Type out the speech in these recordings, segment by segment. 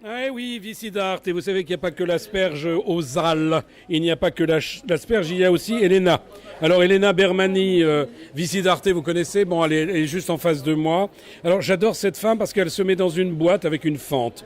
Eh oui, Vicidarte, et vous savez qu'il n'y a pas que l'asperge aux Halles, il n'y a pas que l'asperge, il y a aussi Elena. Alors Elena Bermani, Vicidarte, vous connaissez, bon, elle est juste en face de moi. Alors j'adore cette femme parce qu'elle se met dans une boîte avec une fente.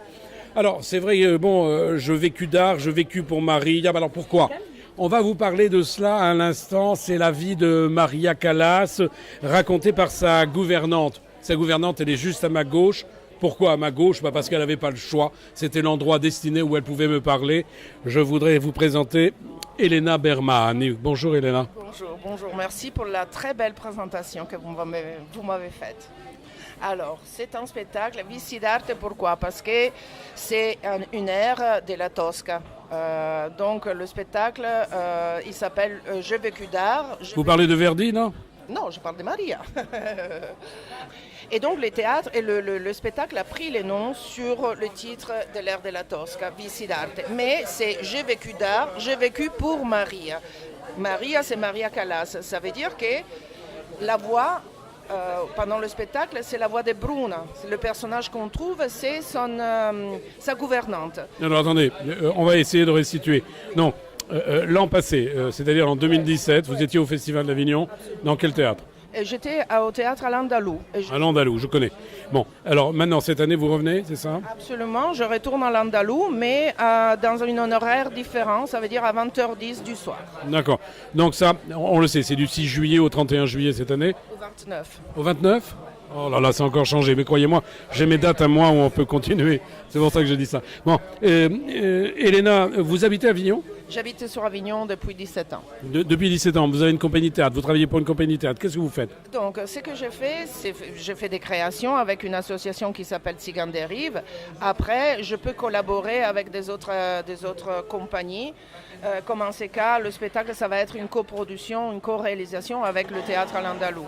Alors c'est vrai, je vécu d'art, je vécu pour Marie. Alors pourquoi ? On va vous parler de cela à l'instant, c'est la vie de Maria Callas, racontée par sa gouvernante. Sa gouvernante, elle est juste à ma gauche. Pourquoi à ma gauche ? Parce qu'elle n'avait pas le choix. C'était l'endroit destiné où elle pouvait me parler. Je voudrais vous présenter Elena Bermani. Bonjour Elena. Bonjour. Merci pour la très belle présentation que vous m'avez faite. Alors, c'est un spectacle Vicidarte, pourquoi ? Parce que c'est une ère de la Tosca. Donc le spectacle, il s'appelle Je vécu d'art. Vous parlez de Verdi, non ? Non, je parle de Maria. Et donc le théâtre et le spectacle a pris les noms sur le titre de l'ère de la Tosca, Vicidarte. Mais c'est J'ai vécu d'art, j'ai vécu pour Maria. Maria, c'est Maria Callas. Ça veut dire que la voix, pendant le spectacle, c'est la voix de Bruna. C'est le personnage qu'on trouve, c'est sa gouvernante. Alors attendez, on va essayer de restituer. Non, l'an passé, c'est-à-dire en 2017, vous étiez au Festival d'Avignon. Dans quel théâtre ? J'étais au théâtre à l'Andalou. À l'Andalou, je connais. Bon, alors maintenant, cette année, vous revenez, c'est ça ? Absolument, je retourne à l'Andalou, mais dans une horaire différente, ça veut dire à 20h10 du soir. D'accord. Donc ça, on le sait, c'est du 6 juillet au 31 juillet cette année ? Au 29. Au 29 ? Oh là là, c'est encore changé. Mais croyez-moi, j'ai mes dates à moi où on peut continuer. C'est pour ça que je dis ça. Bon, Elena, vous habitez à Avignon ? J'habite sur Avignon depuis 17 ans. Depuis 17 ans, vous avez une compagnie de théâtre, vous travaillez pour une compagnie de théâtre. Qu'est-ce que vous faites ? Donc, ce que je fais, c'est je fais des créations avec une association qui s'appelle Tzigane des Rives. Après, je peux collaborer avec des autres compagnies. Comme en ces cas, le spectacle, ça va être une coproduction, une co-réalisation avec le théâtre à l'Andalou.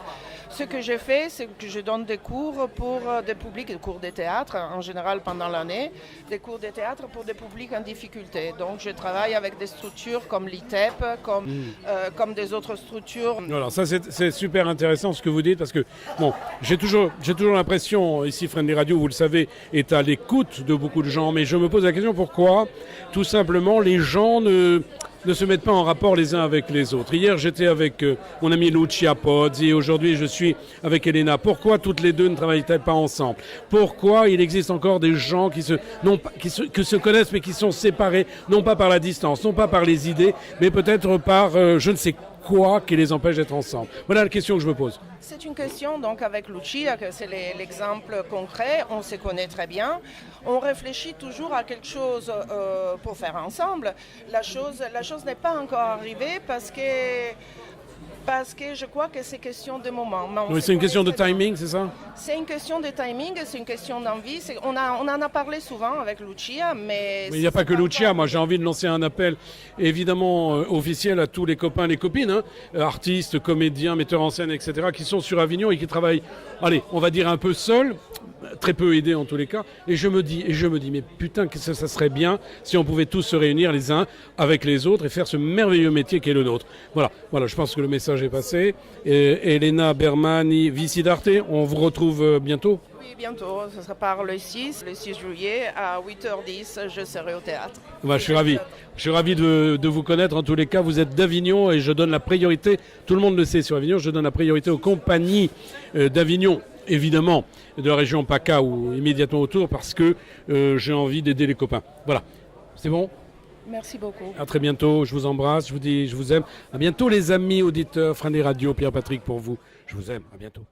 Ce que je fais, c'est que je donne des cours pour des publics, des cours de théâtre en général pendant l'année, des cours de théâtre pour des publics en difficulté. Donc je travaille avec des structures comme l'ITEP, comme des autres structures. Alors ça c'est super intéressant ce que vous dites parce que bon, j'ai toujours l'impression, ici Friendly Radio, vous le savez, est à l'écoute de beaucoup de gens, mais je me pose la question pourquoi tout simplement les gens ne se mettent pas en rapport les uns avec les autres. Hier, j'étais avec mon ami Lucia Pozzi et aujourd'hui, je suis avec Elena. Pourquoi toutes les deux ne travaillent-elles pas ensemble ? Pourquoi il existe encore des gens qui se connaissent mais qui sont séparés, non pas par la distance, non pas par les idées, mais peut-être par je ne sais quoi qui les empêche d'être ensemble ? Voilà la question que je me pose. C'est une question, donc avec Lucia, que c'est l'exemple concret, on se connaît très bien, on réfléchit toujours à quelque chose pour faire ensemble. La chose n'est pas encore arrivée parce que je crois que c'est question de moment. Oui, c'est une question de timing, c'est ça ? C'est une question de timing, c'est une question d'envie. On en a parlé souvent avec Lucia, mais il n'y a pas que Lucia. Moi, j'ai envie de lancer un appel, évidemment, officiel à tous les copains et les copines, artistes, comédiens, metteurs en scène, etc., qui sont sur Avignon et qui travaillent, allez, on va dire un peu seuls, très peu aidés en tous les cas. Et je me dis, mais putain, que ça serait bien si on pouvait tous se réunir les uns avec les autres et faire ce merveilleux métier qu'est le nôtre. Voilà, je pense que le message est passé. Et Elena Bermani, Vicidarte, on vous retrouve bientôt ? Oui, bientôt. Ça sera par le 6 juillet à 8h10, je serai au théâtre. Je suis ravi de vous connaître. En tous les cas, vous êtes d'Avignon et je donne la priorité, tout le monde le sait sur Avignon, je donne la priorité aux compagnies d'Avignon, évidemment, de la région PACA ou immédiatement autour, parce que j'ai envie d'aider les copains. Voilà, c'est bon ? Merci beaucoup. À très bientôt, je vous embrasse, je vous dis, je vous aime. À bientôt les amis auditeurs, Friendly Radio, Pierre-Patrick pour vous. Je vous aime, à bientôt.